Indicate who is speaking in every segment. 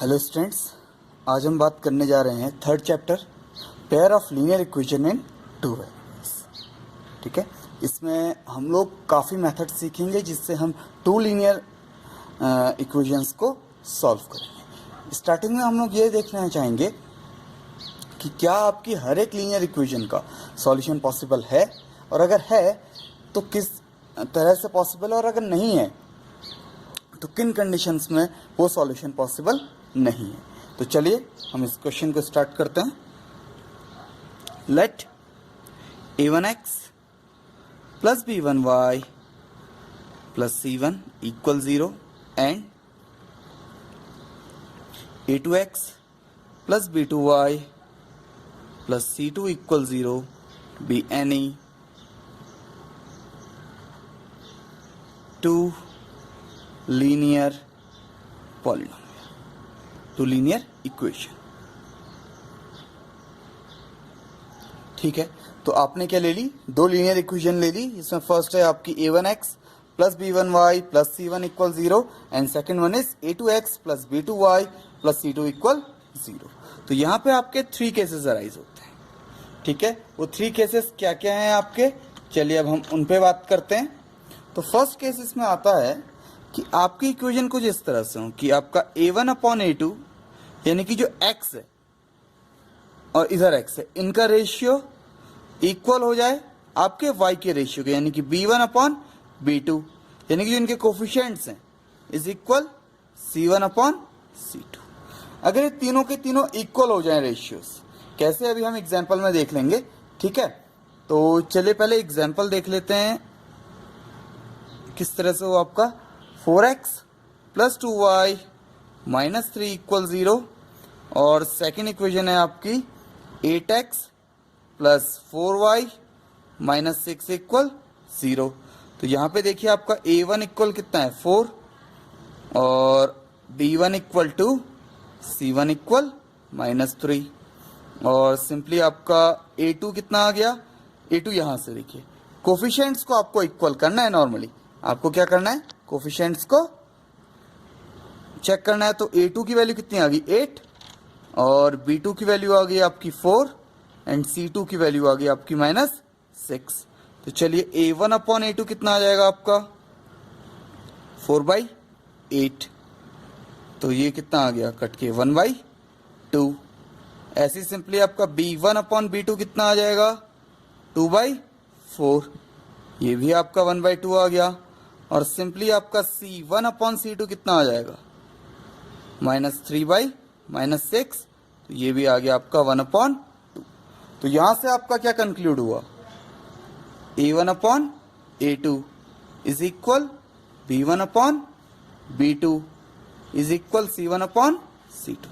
Speaker 1: Hello students, आज हम बात करने जा रहे हैं third chapter pair of linear equation in two variables. ठीक है, इसमें हम लोग काफ़ी मेथड सीखेंगे जिससे हम टू लीनियर इक्वेशंस को सॉल्व करेंगे। स्टार्टिंग में हम लोग ये देखना चाहेंगे कि क्या आपकी हर एक लीनियर इक्वेशन का सॉल्यूशन पॉसिबल है, और अगर है तो किस तरह से पॉसिबल है, और अगर नहीं है तो किन कंडीशंस में वो सॉल्यूशन पॉसिबल नहीं है। तो चलिए हम इस क्वेश्चन को स्टार्ट करते हैं। Let a1x plus b1y plus c1 equal 0 and a2x plus b2y plus c2 equal 0 be any two linear polynomial, two linear equation. ठीक है, तो आपने क्या ले ली? दो लीनियर इक्वेशन ले ली। इसमें फर्स्ट है आपकी a1x plus b1y plus c1 equal 0 and second one is a2x plus b2y plus c2 equal 0। तो यहाँ पे आपके थ्री केसेस अराइज होते हैं। ठीक है, वो थ्री केसेस क्या क्या हैं आपके, चलिए अब हम उन पे बात करते हैं। तो फर्स्ट केस इसमें आता है कि आपकी इक्वेशन कुछ इस तरह से हो कि आपका a1 अपॉन a2 यानी कि जो x है और इधर x है, इनका रेशियो इक्वल हो जाए आपके y के रेशियो के, यानी कि b1 अपॉन b2 यानी कि जो इनके कोफिशिएंट्स हैं is equal c1 upon c2। अगर ये तीनों के तीनों इक्वल हो जाए रेशियोस, कैसे अभी हम एग्जाम्पल में देख लेंगे। ठीक है, तो चलिए पहले एग्जाम्पल देख लेते हैं किस तरह से हो आपका 4x plus 2y minus 3 equal 0, और सेकेंड इक्वेशन है आपकी 8x plus 4y minus 6 equal 0। तो यहाँ पे देखिए आपका a1 इक्वल कितना है 4 और b1 equal 2, c1 equal minus 3, और सिंपली आपका a2 कितना आ गया, a2 यहाँ से देखिए कोफिशिएंट्स को आपको इक्वल करना है। नॉर्मली आपको क्या करना है, कोफिशिएंट्स को चेक करना है। तो a2 की वैल्यू कितनी आ गई 8 और b2 की वैल्यू आ गई आपकी 4 एंड c2 की वैल्यू आ गई आपकी माइनस 6। तो चलिए a1 अपॉन a2 कितना आ जाएगा आपका 4/8, तो ये कितना आ गया कट के 1/2। ऐसे सिंपली आपका b1 अपॉन b2 कितना आ जाएगा 2/4, ये भी आपका 1/2 आ गया। और सिंपली आपका c1 अपॉन c2 कितना आ जाएगा माइनस 3/6, तो ये भी आ गया आपका 1/2। तो यहां से आपका क्या कंक्लूड हुआ, a1 upon a2 is equal b1 upon b2 is equal c1 upon c2,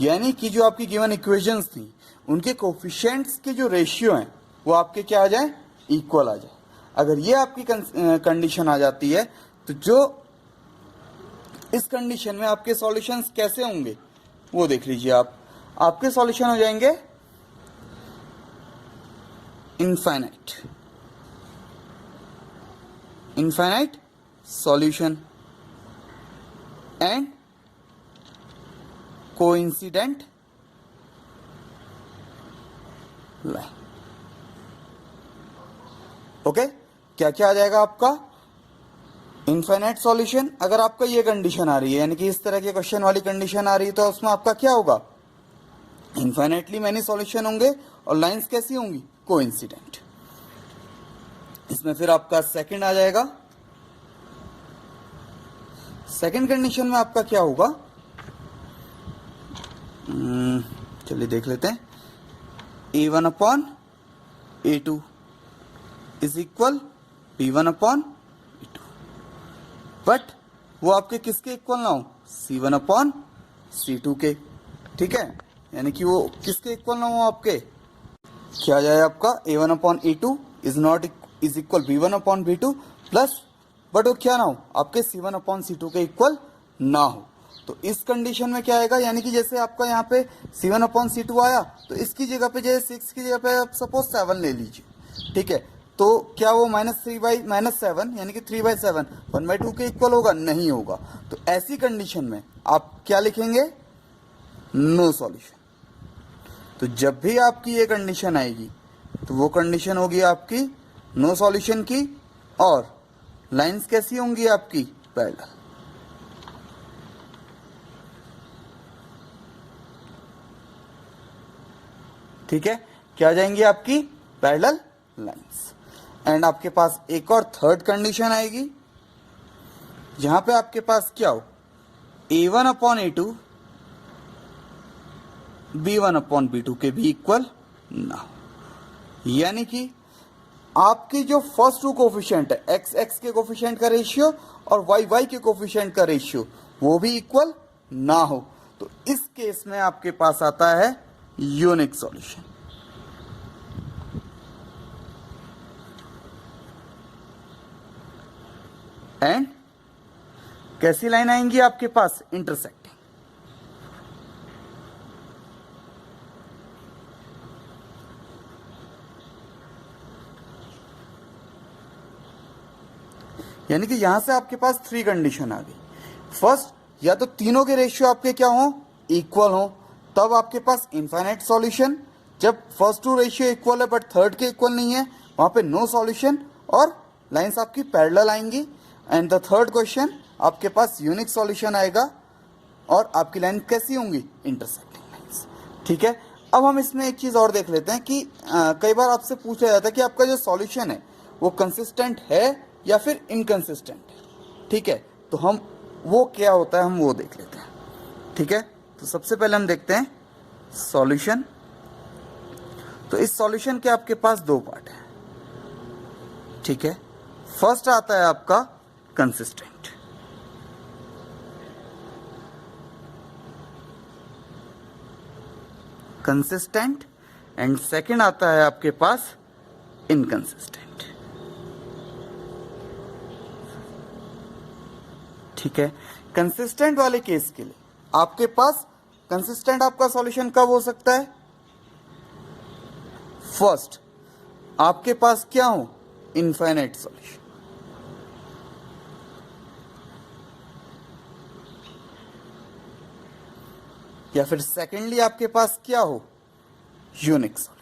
Speaker 1: यानी कि जो आपकी गिवन इक्वेशंस थी उनके कोफिशिएंट्स के जो रेशियो हैं वो आपके क्या आ जाए, इक्वल आ जाए। अगर ये आपकी कंडीशन आ जाती है तो जो इस कंडीशन में आपके सॉल्यूशंस कैसे होंगे वो देख लीजिए आप। आपके सॉल्यूशन हो जाएंगे infinite solution and coincident line. Okay, क्या क्या आ जाएगा आपका इनफाइनाइट सॉल्यूशन। अगर आपका ये कंडीशन आ रही है, यानी कि इस तरह के क्वेश्चन वाली कंडीशन आ रही है, तो उसमें आपका क्या होगा, इनफाइनाइटली मैनी सॉल्यूशन होंगे और लाइंस कैसी होंगी, कोइंसिडेंट। इसमें फिर आपका सेकंड आ जाएगा। सेकंड कंडीशन में आपका क्या होगा, चलिए देख लेते हैं, a1 upon a2 is equal b1 upon b2, but वो आपके किसके इक्वल ना हो, c1 अपॉन c2 के। ठीक है, यानी कि वो किसके इक्वल ना हो, आपके क्या आ जाए आपका a1 upon a2 is equal b1 upon b2 plus, but वो क्या ना हो, आपके c1 अपॉन c2 के इक्वल ना हो। तो इस कंडीशन में क्या आएगा, यानी कि जैसे आपका यहाँ पे c1 अपॉन c2 आया, तो इसकी जगह पे जैसे 6 की जगह पे आप सपोज 7 ले लीजिए। ठीक है, तो क्या वो -3/-7 यानी कि 3/7 1/2 के इक्वल होगा, नहीं होगा। तो ऐसी कंडीशन में आप क्या लिखेंगे, नो सॉल्यूशन। तो जब भी आपकी ये कंडीशन आएगी तो वो कंडीशन होगी आपकी नो सॉल्यूशन की, और लाइंस कैसी होंगी आपकी पैरेलल। ठीक है, क्या आ जाएंगी आपकी पैरेलल लाइंस। एंड आपके पास एक और थर्ड कंडीशन आएगी जहां पे आपके पास क्या हो, A1 upon A2 B1 upon B2 के भी इक्वल ना हो। यानी कि आपकी जो फर्स्ट टू कोफिशिएंट है, एक्स एक्स के कोफिशिएंट का रेशियो और वाई वाई के कोफिशिएंट का रेशियो, वो भी इक्वल ना हो। तो इस केस में आपके पास आता है यूनिक सॉल्यूशन। एंड कैसी लाइन आएंगी आपके पास, इंटरसेक्टिंग। यानी कि यहां से आपके पास थ्री कंडीशन आ गई। फर्स्ट, या तो तीनों के रेशियो आपके क्या हो, इक्वल हो, तब आपके पास इनफाइनाइट सॉल्यूशन। जब फर्स्ट टू रेशियो इक्वल है बट थर्ड के इक्वल नहीं है, वहां पे नो सॉल्यूशन और लाइंस आपकी पैरेलल आएंगी। एंड द थर्ड क्वेश्चन, आपके पास यूनिक सॉल्यूशन आएगा और आपकी लाइन कैसी होंगी, इंटरसेक्टिंग लाइंस। ठीक है, अब हम इसमें एक चीज और देख लेते हैं कि कई बार आपसे पूछा जाता है कि आपका जो सॉल्यूशन है वो कंसिस्टेंट है या फिर इनकंसिस्टेंट है। ठीक है, तो हम वो क्या होता है हम वो देख लेते हैं। ठीक है, तो सबसे पहले हम देखते हैं सॉल्यूशन। तो इस सॉल्यूशन के आपके पास दो पार्ट है। ठीक है, फर्स्ट आता है आपका कंसिस्टेंट, कंसिस्टेंट, एंड सेकंड आता है आपके पास इनकंसिस्टेंट। ठीक है, कंसिस्टेंट वाले केस के लिए आपके पास कंसिस्टेंट आपका सॉल्यूशन कब हो सकता है, फर्स्ट आपके पास क्या हो, इनफाइनाइट सॉल्यूशन, या फिर सेकेंडली आपके पास क्या हो, यूनिक सॉल्यूशन।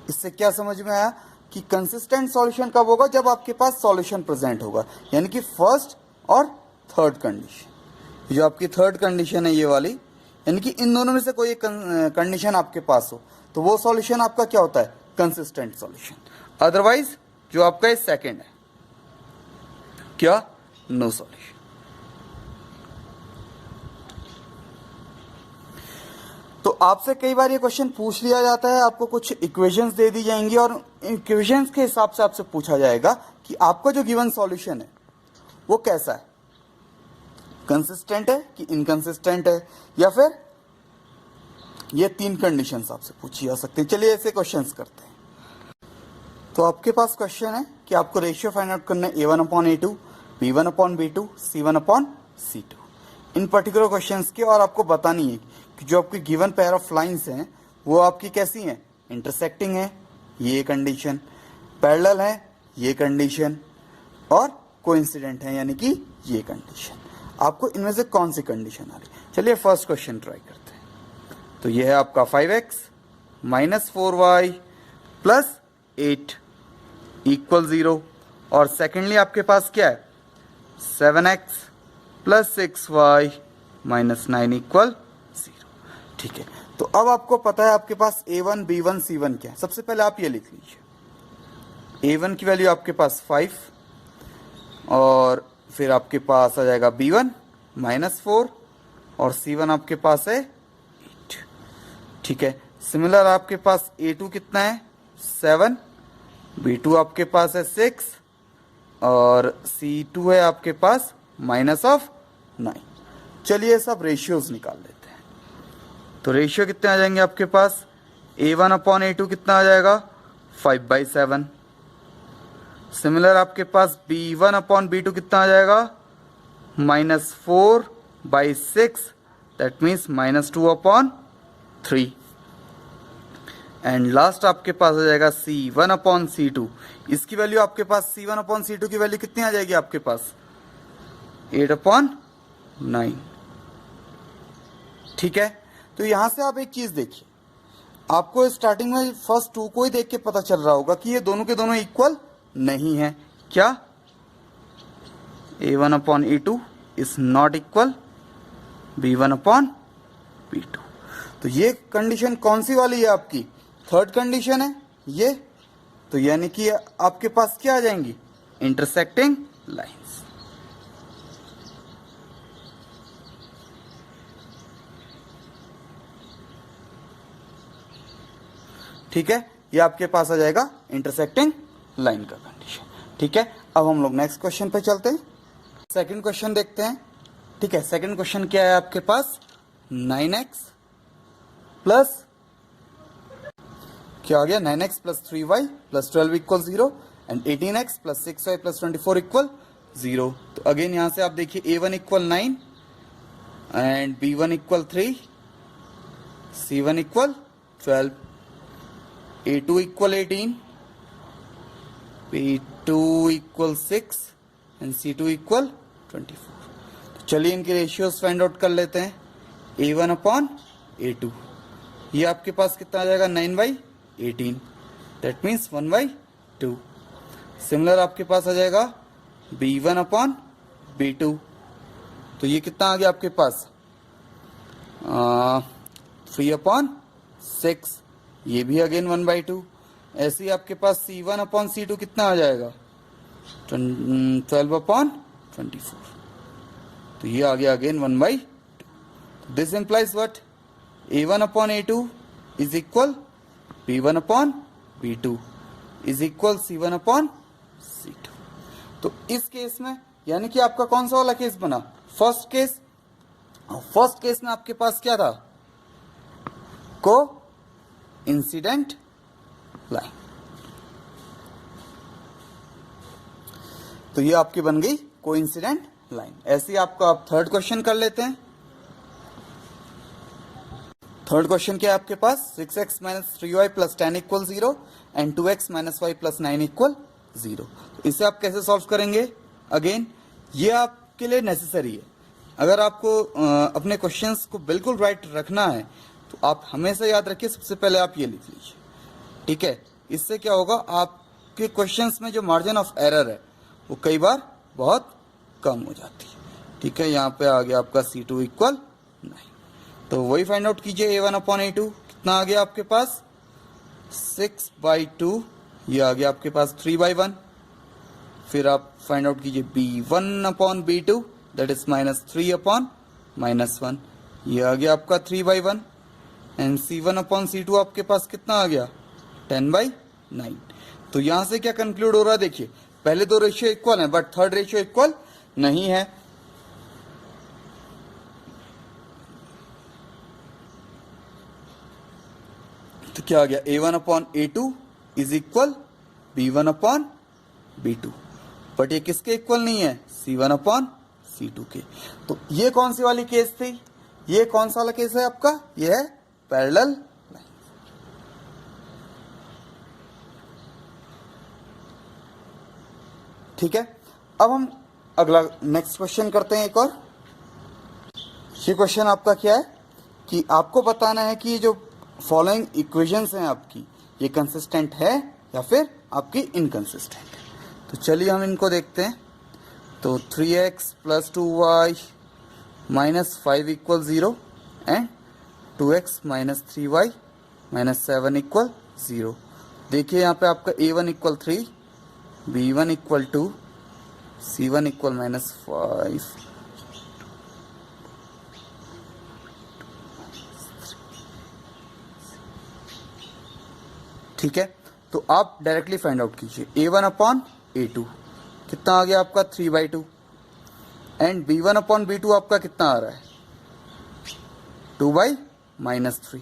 Speaker 1: इससे क्या समझ में आया कि कंसिस्टेंट सॉल्यूशन कब होगा, जब आपके पास सॉल्यूशन प्रेजेंट होगा, यानी कि फर्स्ट और थर्ड कंडीशन। जो आपकी थर्ड कंडीशन है ये वाली, यानी कि इन दोनों में से कोई एक कंडीशन आपके पास हो, तो वो सॉल्यूशन आपका क्या होता है, कंसिस्टेंट सॉल्यूशन। अदरवाइज जो आपका ये सेकंड है, क्या, नो सॉल्यूशन। तो आपसे कई बार ये क्वेश्चन पूछ लिया जाता है, आपको कुछ इक्वेशंस दे दी जाएंगी और इक्वेशंस के हिसाब से आपसे पूछा जाएगा कि आपका जो गिवन सॉल्यूशन है वो कैसा है, कंसिस्टेंट है कि इनकंसिस्टेंट है, या फिर ये तीन कंडीशंस आपसे पूछी जा सकती है। चलिए ऐसे क्वेश्चंस करते हैं। तो आपके पास क्वेश्चन है कि आपको रेशियो फाइंड आउट करना है A1 upon A2, B1 upon B2, C1 upon C2 इन पर्टिकुलर क्वेश्चंस के, और आपको बतानी है कि जो आपकी गिवन पेयर ऑफ लाइंस हैं वो आपकी कैसी हैं, इंटरसेक्टिंग है, ये कंडीशन, पैरेलल है, ये कंडीशन, और कोइंसिडेंट है, यानी कि ये कंडीशन। आपको इनमें से कौन सी कंडीशन आ रही है। चलिए फर्स्ट क्वेश्चन ट्राई करते हैं। तो ये है आपका 5x minus 4y plus 8 equal 0, और सेकेंडली आपके पास क्या है, 7x plus 6y minus 9 equal 0। ठीक है, तो अब आपको पता है आपके पास A1 B1 C1 क्या है। सबसे पहले आप ये लिख लीजिए, A1 की वैल्यू आपके पास 5, और फिर आपके पास आ जाएगा B1 माइनस 4, और C1 आपके पास है 8। ठीक है, सिमिलर आपके पास A2 कितना है, 7, B2 आपके पास है 6, और C2 है आपके पास माइनस ऑफ 9। चलिए सब रेशियोज निकाल लेते हैं। तो रेशियो कितने आ जाएंगे आपके पास, A1 अपॉन A2 कितना आ जाएगा, 5/7। सिमिलर आपके पास B1 अपॉन B2 कितना आ जाएगा, -4/6, दैट मीन्स -2/3। एंड लास्ट आपके पास आ जाएगा C1/C2। इसकी वैल्यू आपके पास C1/C2 की वैल्यू कितनी आ जाएगी आपके पास 8/9। ठीक है, तो यहां से आप एक चीज देखिए, आपको स्टार्टिंग में फर्स्ट टू को ही देख के पता चल रहा होगा कि ये दोनों के दोनों इक्वल नहीं है। क्या A1/A2 is not equal B1/B2। तो ये कंडीशन कौन सी वाली है आपकी, थर्ड कंडीशन है ये। तो यानी कि आपके पास क्या आ जाएंगी, इंटरसेक्टिंग लाइंस। ठीक है, ये आपके पास आ जाएगा इंटरसेक्टिंग लाइन का कंडीशन। ठीक है, अब हम लोग नेक्स्ट क्वेश्चन पे चलते हैं, सेकंड क्वेश्चन देखते हैं। ठीक है, सेकंड क्वेश्चन क्या है आपके पास, 9x प्लस क्या आ गया, 9x plus 3y plus 12 equal 0 and 18x plus 6y plus 24 equal 0। तो अगेन यहां से आप देखिए A1 equal 9 and B1 equal 3, C1 equal 12, A2 equal 18, B2 equal 6 and C2 equal 24। तो चलिए इनके रेशियोज फाइंड आउट कर लेते हैं। A1/A2 ये आपके पास कितना आ जाएगा, 9/18, दैट मीन्स 1/2। सिमिलर आपके पास आ जाएगा B1/B2, तो ये कितना आ गया आपके पास 3/6, ये भी अगेन 1/2। ऐसे ही आपके पास C1/C2 कितना आ जाएगा 12/24, तो ये आ गया again 1/2। This implies what, A1/A2 is equal B1/B2 is equal C1/C2। तो इस केस में यानी कि आपका कौन सा वाला केस बना, फर्स्ट केस। फर्स्ट केस में आपके पास क्या था, को इंसिडेंट लाइन। तो ये आपकी बन गई कोइंसिडेंट लाइन। ऐसे ही आपका आप थर्ड क्वेश्चन कर लेते हैं। थर्ड क्वेश्चन क्या है आपके पास, 6x minus 3y plus 10 equal 0 and 2x minus y plus 9 equal 0। तो इसे आप कैसे सॉल्व करेंगे, अगेन ये आपके लिए नेसेसरी है। अगर आपको अपने क्वेश्चंस को बिल्कुल राइट रखना है तो आप हमेशा याद रखिए, सबसे पहले आप ये लिख लीजिए। ठीक है, इससे क्या होगा, आपके क्वेश्चंस में जो मार्जिन ऑफ एरर है वो कई बार बहुत कम हो जाती है। ठीक है, यहाँ पे आ गया आपका C2 इक्वल 9। तो वही फाइंड आउट कीजिए, A1/A2 कितना आ गया आपके पास 6/2, ये आ गया आपके पास 3/1। फिर आप फाइंड आउट कीजिए B1/B2 दैट इज -3/-1, ये आ गया आपका 3/1 एंड C1/C2 आपके पास कितना आ गया 10/9। तो यहां से क्या कंक्लूड हो रहा है, देखिए पहले दो रेशियो इक्वल है बट थर्ड रेशियो इक्वल नहीं है। तो क्या आ गया, A1/A2 is equal B1/B2, but ये किसके इक्वल नहीं है, C1/C2 के। तो ये कौन सी वाली केस थी, ये कौन सा वाला केस है आपका, ये है पैरेलल लाइन। ठीक है, अब हम अगला नेक्स्ट क्वेश्चन करते हैं एक और। ये क्वेश्चन आपका क्या है कि आपको बताना है कि जो फॉलोइंग इक्वेशंस हैं आपकी, ये कंसिस्टेंट है या फिर आपकी इनकंसिस्टेंट है। तो चलिए हम इनको देखते हैं। तो 3x plus 2y minus 5 equal 0 and 2x minus 3y minus 7 equal 0। देखिए यहाँ पे आपका A1 equal 3, B1 equal 2, C1 equal -5, ठीक है। तो आप डायरेक्टली फाइंड आउट कीजिए, A1/A2 कितना आ गया आपका 3/2 एंड B1/B2 आपका कितना आ रहा है 2/-3।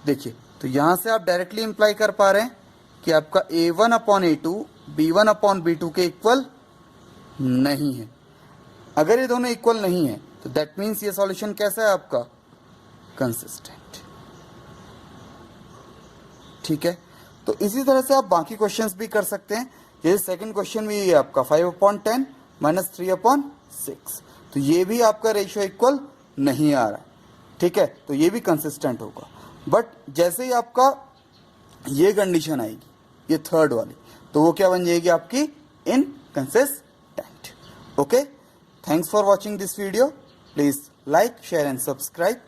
Speaker 1: देखिए तो यहां से आप डायरेक्टली इंप्लाई कर पा रहे हैं कि आपका A1/A2 B1/B2 के इक्वल नहीं है। अगर ये दोनों इक्वल नहीं है तो दैट मीन्स ये सॉल्यूशन कैसा है आपका, कंसिस्टेंट। ठीक है, तो इसी तरह से आप बाकी क्वेश्चंस भी कर सकते हैं। जैसे सेकंड क्वेश्चन भी है आपका 5/10 माइनस 3/6, तो ये भी आपका रेशियो इक्वल नहीं आ रहा है, ठीक है, तो ये भी कंसिस्टेंट होगा। बट जैसे ही आपका ये कंडीशन आएगी, ये थर्ड वाली, तो वो क्या बन जाएगी आपकी inconsistent. Okay, thanks for watching this video, please like share and subscribe.